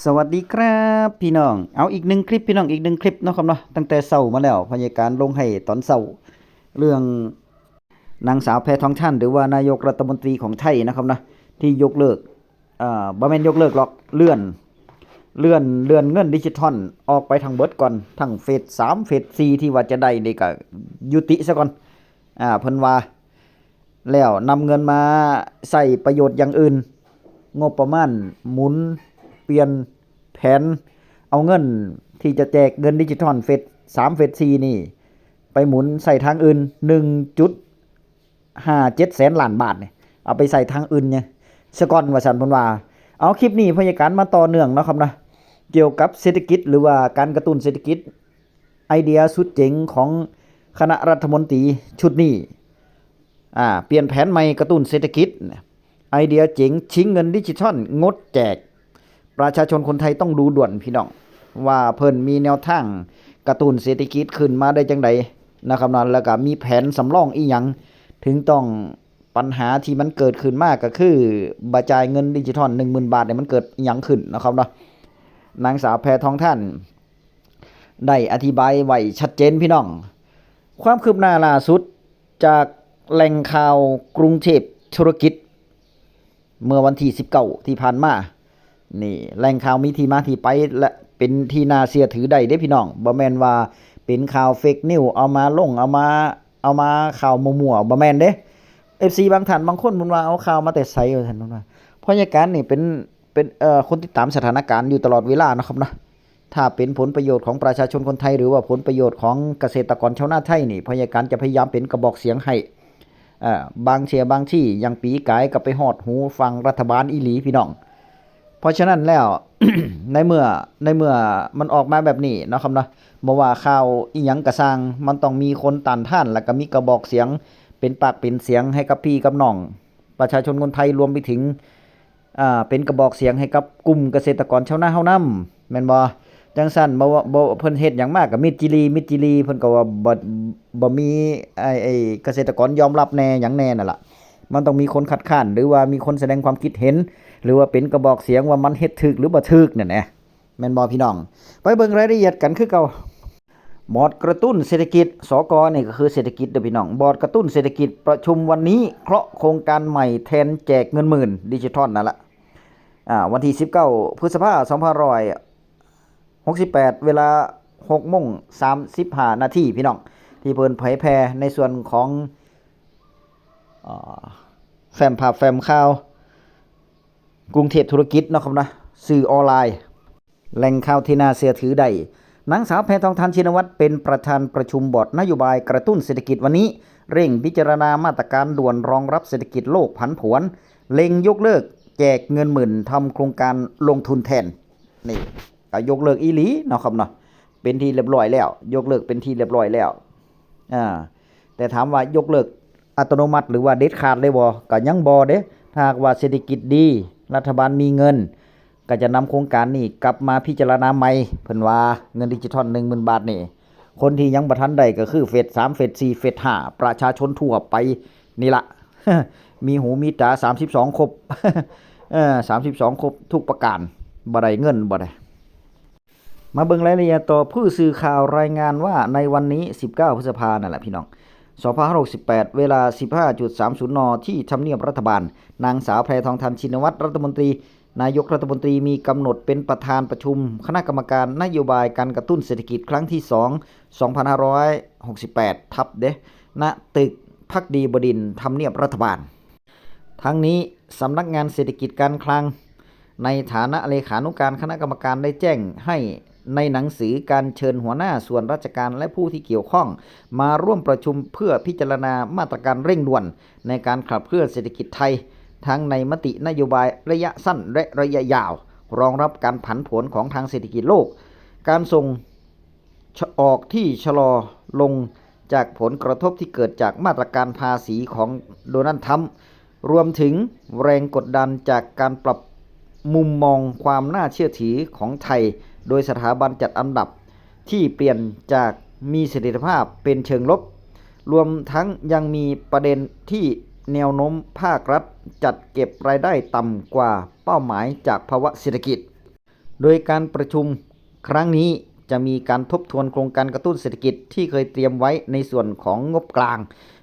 สวัสดีครับพี่น้องเอาอีกหนึ่งคลิปพี่น้องอีกหนึ่งคลิปเนาะครับเนาะตั้งแต่เช้ามาแล้วพยาการลงให้ตอนเช้าเรื่องนางสาวแพทองท่านหรือว่านายกรัฐมนตรีของไทยนะครับนะที่ยกเลิกบ่แม่นยกเลิกหรอกเลื่อนเงินดิจิทัลออกไปทางเบิดก่อนทั้งเฟส3เฟส4ที่ว่าจะได้นี่ก็ยุติซะก่อนเพิ่นว่าแล้วนำเงินมาใช้ประโยชน์อย่างอื่นงบประมาณหมุนเปลี่ยนแผนเอาเงินที่จะแจกเงินดิจิทัลเฟส3เฟส4นี่ไปหมุนใส่ทางอื่น1.57แสนล้านบาทนี่เอาไปใส่ทางอื่นเนี่ยซะก่อนว่าซั่นเพิ่นว่าเอาคลิปนี้พยาการมาต่อเนื่องเนาะครับนะเกี่ยวกับเศรษฐกิจหรือว่าการกระตุ้นเศรษฐกิจไอเดียสุดเจ๋งของคณะรัฐมนตรีชุดนี้เปลี่ยนแผนใหม่กระตุ้นเศรษฐกิจไอเดียเจ๋งชิงเงินดิจิทัลงดแจกประชาชนคนไทยต้องดูด่วนพี่น้องว่าเพิ่นมีแนวทางกระตุ้นเศรษฐกิจขึ้นมาได้จังไดนะครับนั้นแล้วก็มีแผนสำรองอีหยังถึงต้องปัญหาที่มันเกิดขึ้นมากก็คือบ่จ่ายเงินดิจิทัล 10,000 บาทเนี่ยมันเกิดอีหยังขึ้นนะครับเนาะนางสาวแพทองท่านได้อธิบายไว้ชัดเจนพี่น้องความคืบหน้าล่าสุดจากแหล่งข่าวกรุงเทพธุรกิจเมื่อวันที่19ที่ผ่านมานี่แหล่งข่าวมีที่มาที่ไปและเป็นที่น่าเชื่อถือได้เด้พี่น้องบ่แม่นว่าเป็นข่าวเฟกนิวเอามาลงเอามาข่าวมั่วๆบ่แม่นเด้ FC บางท่านบางคนเพิ่นว่าเอาข่าวมาแต่ไสว่าซั่นเพิ่นว่าเพราะยการนี่เป็นคนติดตามสถานการณ์อยู่ตลอดเวลาเนาะครับเนาะถ้าเป็นผลประโยชน์ของประชาชนคนไทยหรือว่าผลประโยชน์ของเกษตรกรชาวนาไทยนี่พยาการจะพยายามเป็นกระบอกเสียงให้บางเที่ยบางที่ยังปีกายก็ไปฮอดหูฟังรัฐบาลอีหลีพี่น้องเพราะฉะนั้นแล้ว ในเมื่อมันออกมาแบบนี้เนาะครับเนาะบ่ว่าข่าวอีหยังก็สร้างมันต้องมีคนต้านทานแล้วก็มีกระบอกเสียงเป็นปากเป็นเสียงให้กับพี่กับน้องประชาชนคนไทยรวมไปถึงเป็นกระบอกเสียงให้กับกลุ่มเกษตรกรชาวนาเฮานำแม่นบ่จังซั่นบ่เพิ่นเฮ็ดหยังมาก็มิดจิลีเพิ่นก็ว่าบ่มีไอ้เกษตรกรยอมรับแน่หยังแน่นั่นล่ะมันต้องมีคนคัดค้านหรือว่ามีคนแสดงความคิดเห็นหรือว่าเป็นกระบอกเสียงว่ามันเฮ็ดถูกหรือบ่ถูกนั่นแหละแม่นบ่พี่น้องไปเบิ่งรายละเอียดกันคือเก่าบอร์ดกระตุ้นเศรษฐกิจสกนี่ก็คือเศรษฐกิจเด้อพี่น้องบอร์ดกระตุ้นเศรษฐกิจประชุมวันนี้เคาะโครงการใหม่แทนแจกเงินหมื่นดิจิทัลนั่นล่ะวันที่19พฤษภาคม2568เวลา 6:35 นาทีพี่น้องที่เพิ่นเผยแพร่ในส่วนของแฟ้มภาพแฟ้มข่าวกรุงเทพธุรกิจเนาะครับนะสื่อออนไลน์แหล่งข่าวที่น่าเชื่อถือได้นางสาวแพทองธารชินวัตรเป็นประธานประชุมบอร์ดนโยบายกระตุ้นเศรษฐกิจวันนี้เร่งพิจารณามาตรการด่วนรองรับเศรษฐกิจโลกผันผวนเล็งยกเลิกแจกเงินหมื่นทำโครงการลงทุนแทนนี่ก็ยกเลิกอีหลีเนาะครับเนาะเป็นที่เรียบร้อยแล้วยกเลิกเป็นที่เรียบร้อยแล้วแต่ถามว่ายกเลิกอัตโนมัติหรือว่าเด็ดขาดเลยบ่ก็ยังบ่เด้ถ้าหากว่าเศรษฐกิจดีรัฐบาลมีเงินก็จะนำโครงการนี้กลับมาพิจารณาใหม่เพิ่นว่าเงินดิจิทัล 10,000 บาทนี่คนที่ยังบ่ทันได้ก็คือเฟส3เฟส4เฟส5ประชาชนทั่วไปนี่ล่ะ มีหูมีตา32ครบ 32ครบทุกประการบ่ได้เงินบ่ได้มาเบิ่งรายละเอียดต่อผู้สื่อข่าวรายงานว่าในวันนี้19พฤษภาคมนั่นแหละพี่น้อง2568เวลา 15.30 นที่ทำเนียบรัฐบาลนางสาวแพทองธารชินวัตรรัฐมนตรีนายกรัฐมนตรีมีกำหนดเป็นประธานประชุมคณะกรรมการนโยบายการกระตุ้นเศรษฐกิจครั้งที่2 2568ทับเด้ณตึกภักดีบดินทร์ทำเนียบรัฐบาลทั้งนี้สำนักงานเศรษฐกิจการคลังในฐานะเลขานุการคณะกรรมการได้แจ้งให้ในหนังสือการเชิญหัวหน้าส่วนราชการและผู้ที่เกี่ยวข้องมาร่วมประชุมเพื่อพิจารณามาตรการเร่งด่วนในการขับเคลื่อนเศรษฐกิจไทยทั้งในมตินโยบายระยะสั้นและระยะยาวรองรับการผันผวนของทางเศรษฐกิจโลกการส่งออกที่ชะลอลงจากผลกระทบที่เกิดจากมาตรการภาษีของโดนัลด์ทรัมป์รวมถึงแรงกดดันจากการปรับมุมมองความน่าเชื่อถือของไทยโดยสถาบันจัดอันดับที่เปลี่ยนจากมีเสถียรภาพเป็นเชิงลบรวมทั้งยังมีประเด็นที่แนวโน้มภาครัฐจัดเก็บรายได้ต่ำกว่าเป้าหมายจากภาวะเศรษฐกิจ โดยการประชุมครั้งนี้จะมีการทบทวนโครงการกระตุ้นเศรษฐกิจที่เคยเตรียมไว้ในส่วนของงบกลาง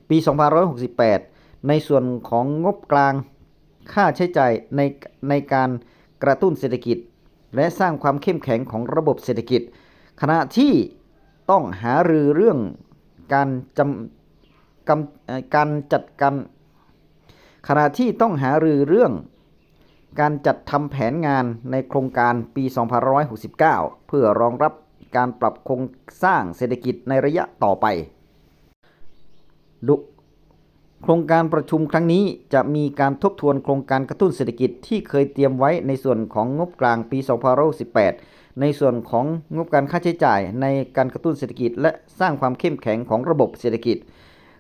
ปี2568ในส่วนของงบกลางค่าใช้จ่ายในการกระตุ้นเศรษฐกิจและสร้างความเข้มแข็งของระบบเศรษฐกิจขณะที่ต้องหารือเรื่องการจัดการขณะที่ต้องหารือเรื่องการจัดทำแผนงานในโครงการปี2569เพื่อรองรับการปรับโครงสร้างเศรษฐกิจในระยะต่อไปโครงการประชุมครั้งนี้จะมีการทบทวนโครงการกระตุ้นเศรษฐกิจที่เคยเตรียมไว้ในส่วนของงบกลางปี2568ในส่วนของงบการค่าใช้จ่ายในการกระตุ้นเศรษฐกิจและสร้างความเข้มแข็งของระบบเศรษฐกิจ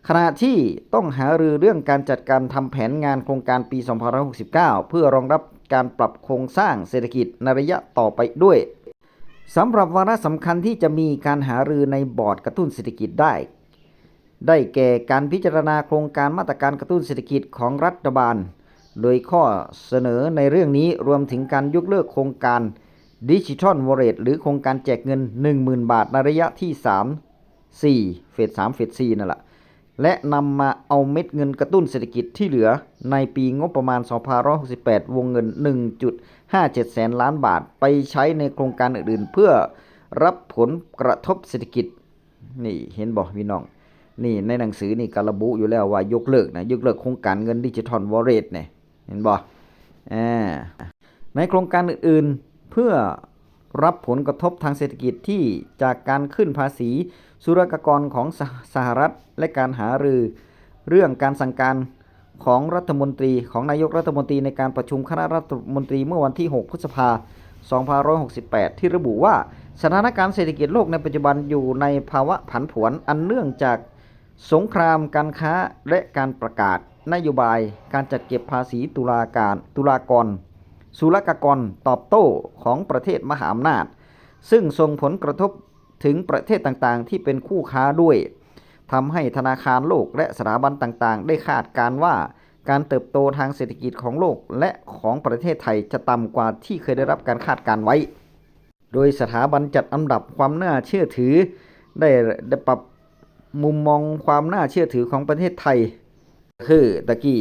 ขณะที่ต้องหารือเรื่องการจัดการทำแผนงานโครงการปี2569เพื่อรองรับการปรับโครงสร้างเศรษฐกิจในระยะต่อไปด้วยสำหรับวาระสำคัญที่จะมีการหารือในบอร์ดกระตุ้นเศรษฐกิจได้แก่การพิจารณาโครงการมาตรการกระตุ้นเศรษฐกิจของรัฐบาลโดยข้อเสนอในเรื่องนี้รวมถึงการยกเลิกโครงการดิจิทัลวอลเล็ตหรือโครงการแจกเงิน 10,000 บาทในระยะที่3 4เฟส3เฟส4นั่นแหละและนำมาเอาเม็ดเงินกระตุ้นเศรษฐกิจที่เหลือในปีงบประมาณ2568วงเงิน 1.57 แสนล้านบาทไปใช้ในโครงการอื่นๆเพื่อรับผลกระทบเศรษฐกิจนี่เห็นบ่พี่น้องนี่ในหนังสือนี่ก็ระบุอยู่แล้วว่ายกเลิกโครงการเงินดิจิทัลวอลเล็ตเนี่ยเห็นบ่ในโครงการอื่นๆเพื่อรับผลกระทบทางเศรษฐกิจที่จากการขึ้นภาษีศุลกากรของสหรัฐและการหารือเรื่องการสั่งการของนายกรัฐมนตรีในการประชุมคณะรัฐมนตรีเมื่อวันที่6 พฤษภาคม 2568ที่ระบุว่าสถานการณ์เศรษฐกิจโลกในปัจจุบันอยู่ในภาวะผันผวนอันเนื่องจากสงครามการค้าและการประกาศนโยบายการจัดเก็บภาษีศุลกากรตอบโต้ของประเทศมหาอำนาจซึ่งส่งผลกระทบถึงประเทศต่างๆที่เป็นคู่ค้าด้วยทำให้ธนาคารโลกและสถาบันต่างๆได้คาดการณ์ว่าการเติบโตทางเศรษฐกิจของโลกและของประเทศไทยจะต่ำกว่าที่เคยได้รับการคาดการณ์ไว้โดยสถาบันจัดอันดับความน่าเชื่อถือได้ปรับมุมมองความน่าเชื่อถือของประเทศไทยคือตะกี้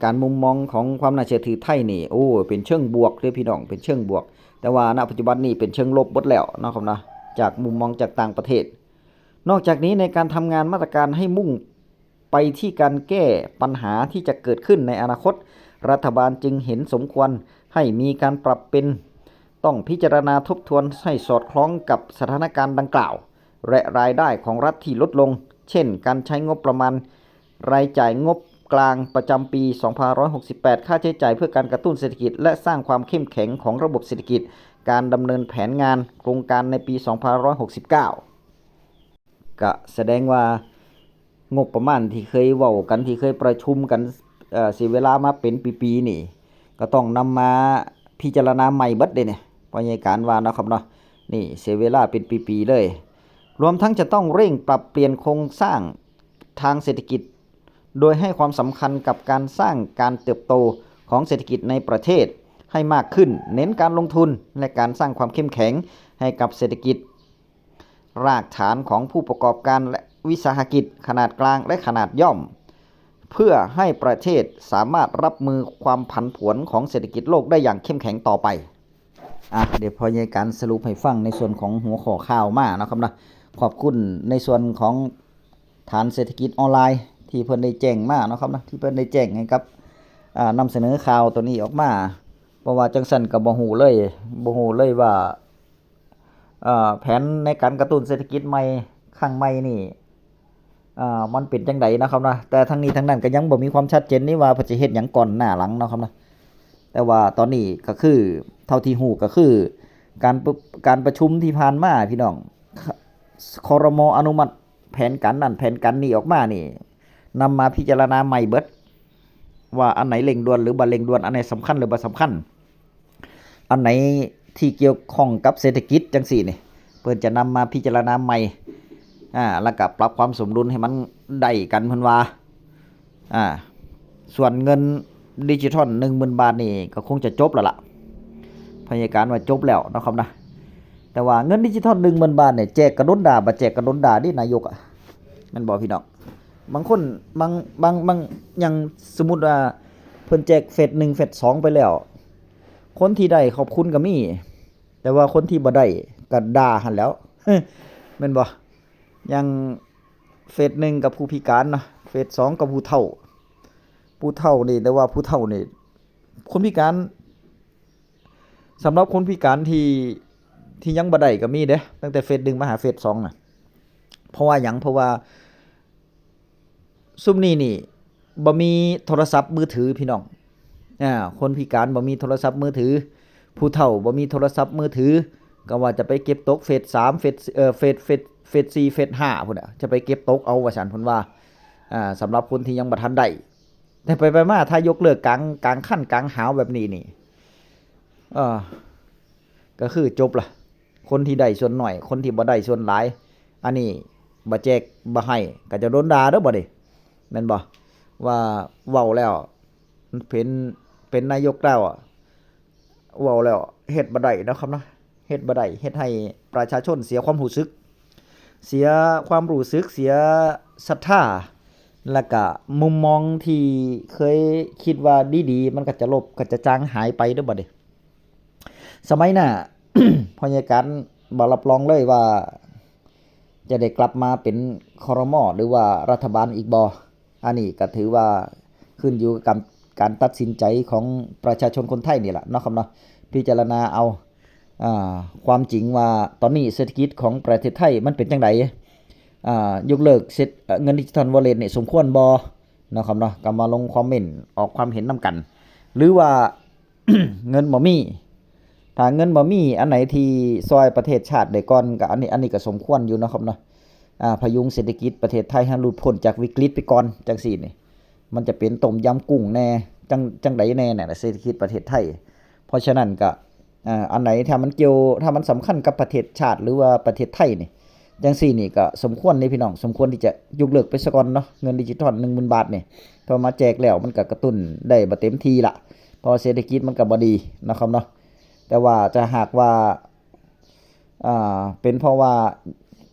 การมุมมองของความน่าเชื่อถือไทยนี่โอ้เป็นเชิงบวกเลยพี่น้องเป็นเชิงบวกแต่ว่าณปัจจุบันนี้เป็นเชิงลบหมดแล้วนะครับนะจากมุมมองจากต่างประเทศนอกจากนี้ในการทำงานมาตรการให้มุ่งไปที่การแก้ปัญหาที่จะเกิดขึ้นในอนาคตรัฐบาลจึงเห็นสมควรให้มีการปรับเป็นต้องพิจารณาทบทวนให้สอดคล้องกับสถานการณ์ดังกล่าวและรายได้ของรัฐที่ลดลงเช่นการใช้งบประมาณรายจ่ายงบกลางประจำปี2568ค่าใช้จ่ายเพื่อการกระตุ้นเศรษฐกิจและสร้างความเข้มแข็งของระบบเศรษฐกิจการดำเนินแผนงานโครงการในปี2569ก็แสดงว่างบประมาณที่เคยเว้ากันที่เคยประชุมกันเสียเวลามาเป็นปีๆนี่ก็ต้องนำมาพิจารณาใหม่เบิดเด้เนี่ยเพราะในการว่านะครับเนาะนี่เสียเวลาเป็นปีๆเลยรวมทั้งจะต้องเร่งปรับเปลี่ยนโครงสร้างทางเศรษฐกิจโดยให้ความสำคัญกับการสร้างการเติบโตของเศรษฐกิจในประเทศให้มากขึ้นเน้นการลงทุนและการสร้างความเข้มแข็งให้กับเศรษฐกิจรากฐานของผู้ประกอบการและวิสาหกิจขนาดกลางและขนาดย่อมเพื่อให้ประเทศสามารถรับมือความผันผวนของเศรษฐกิจโลกได้อย่างเข้มแข็งต่อไปเดี๋ยวพอในการสรุปให้ฟังในส่วนของหัวข้อข่าวมานะครับนะขอบคุณในส่วนของฐานเศรษฐกิจออนไลน์ที่เพิ่นได้แจ้งมาเนาะครับนะที่เพิ่นได้แจ้งให้กับนำเสนอข่าวตัวนี้ออกมาเพราะว่าจังซั่นก็บ่ฮู้เลยว่าแผนในการกระตุ้นเศรษฐกิจใหม่ครั้งใหม่นี่มันเป็นจังไดนะครับนะแต่ทั้งนี้ทั้งนั้นก็ยังบ่มีความชัดเจนนี่ว่าเพิ่นสิเฮ็ดหยังก่อนหน้าหลังเนาะครับนะแต่ว่าตอนนี้ก็คือเท่าที่ฮู้ก็คือการประชุมที่ผ่านมาพี่น้องครม.อนุมัติแผนการนั้นแผนการนี้ออกมานี่นำมาพิจารณาใหม่เบิดว่าอันไหนเร่งด่วนหรือบ่เร่งด่วนอันไหนสำคัญหรือบ่สำคัญอันไหนที่เกี่ยวข้องกับเศรษฐกิจจังซี่นี่เพิ่นจะนำมาพิจารณาใหม่แล้วก็ปรับความสมดุลให้มันได้กันเพิ่นว่าส่วนเงินดิจิทัล 10,000 บาทนี่ก็คงจะจบแล้วล่ะ พยาการว่าจบแล้วเนาะครับนะแต่ว่าเงินดิจิทัล 10,000 บาทเนี่ยแจกกระดนดาบ่แจกกระดนดาดินายกอ่ะแม่นบ่พี่น้องบางคนบางอย่างสมมุติว่าเพิ่นแจกเฟส1เฟส2ไปแล้วคนที่ได้ขอบคุณก็มีแต่ว่าคนที่บ่ได้ก็ด่าหั่นแหล้ว แม่นบ่อย่างเฟส1กับผู้พิการเนาะเฟส2กับผู้เฒ่านี่แต่ว่าผู้เฒ่านี่คนพิการสำหรับคนพิการที่ยังบ่ได้ก็มีเด้ตั้งแต่เฟส1มาหาเฟส2น่ะเพราะว่าหยังเพราะว่าซุมนี้นี่บ่มีโทรศัพท์มือถือพี่น้องคนพิการบ่มีโทรศัพท์มือถือผู้เฒ่าบ่มีโทรศัพท์มือถือก็ว่าจะไปเก็บตกเฟส3เฟส4เฟส5พุ่นน่ะจะไปเก็บตกเอาว่าซั่นเพิ่นว่าสำหรับคนที่ยังบ่ทันได้แต่ไปๆมาถ้ายกเลิกกลางคันกลางหาวแบบนี้นี่ก็คือจบล่ะคนที่ได้ส่วนน้อยคนที่บ่ได้ส่วนหลายอันนี้บ่แจกบ่ให้ก็จะโดนด่าเด้อบ่ดิแม่นบ่ว่าเว้าแล้วเป็นนายกแล้วเว้าแล้วเฮ็ดบ่ได้เนาะครับเนาะเฮ็ดบ่ได้เฮ็ดให้ประชาชนเสียความรู้สึกเสียศรัทธาแล้วก็มุมมองที่เคยคิดว่าดีๆมันก็จะลบก็จะจางหายไปเด้อบัดนี้สมัยหน้า พยาการบ่รับรองเลยว่าจะได้กลับมาเป็นครม.หรือว่ารัฐบาลอีกบ่อันนี้ก็ถือว่าขึ้นอยู่กับการตัดสินใจของประชาชนคนไทยนี่แหละเนาะครับเนาะพิจารณาเอาความจริงว่าตอนนี้เศรษฐกิจของประเทศไทยมันเป็นจังไดยกเลิกเงินดิจิทัลวอลเล็ตนี่สมควรบ่เนาะครับเนาะก็มาลงคอมเมนต์ออกความเห็นนํกันหรือว่า เงินบ่มีถ้าเงินบ่มีอันไหนที่ซอยประเทศชาติได้ก่อนก็อันนี้ก็สมควรอยู่เนาะครับเนาะพยุงเศรษฐกิจประเทศไทยให้หลุดพ้นจากวิกฤตไปก่อนจังซี่นี่มันจะเป็นต้มยำกุ้งแน่จังไดแน่เนี่ยเศรษฐกิจประเทศไทยเพราะฉะนั้นก็อันไหนถ้ามันสำคัญกับประเทศชาติหรือว่าประเทศไทยนี่จังซี่นี่ก็สมควรนี่พี่น้องสมควรที่จะยกเลิกไปซะก่อนเนาะเงินดิจิทัล 10,000 บาทนี่พอมาแจกแล้วมันก็กระตุ้นได้บ่เต็มที่ละเพราะเศรษฐกิจมันก็บ่ดีนะครับเนาะแต่ว่าจะหากว่าเป็นเพราะว่า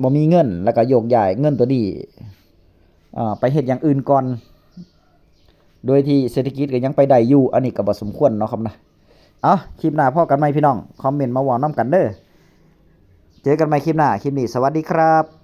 บ่มีเงินแล้วก็โยกย้ายเงินตัวนี้ไปเฮ็ดอย่างอื่นก่อนโดยที่เศรษฐกิจก็ยังไปได้อยู่อันนี้ก็บ่สมควรเนาะครับนะคลิปหน้าพอกันใหม่พี่น้องคอมเมนต์มาเว้านำกันเด้อเจอกันใหม่คลิปหน้าคลิปนี้สวัสดีครับ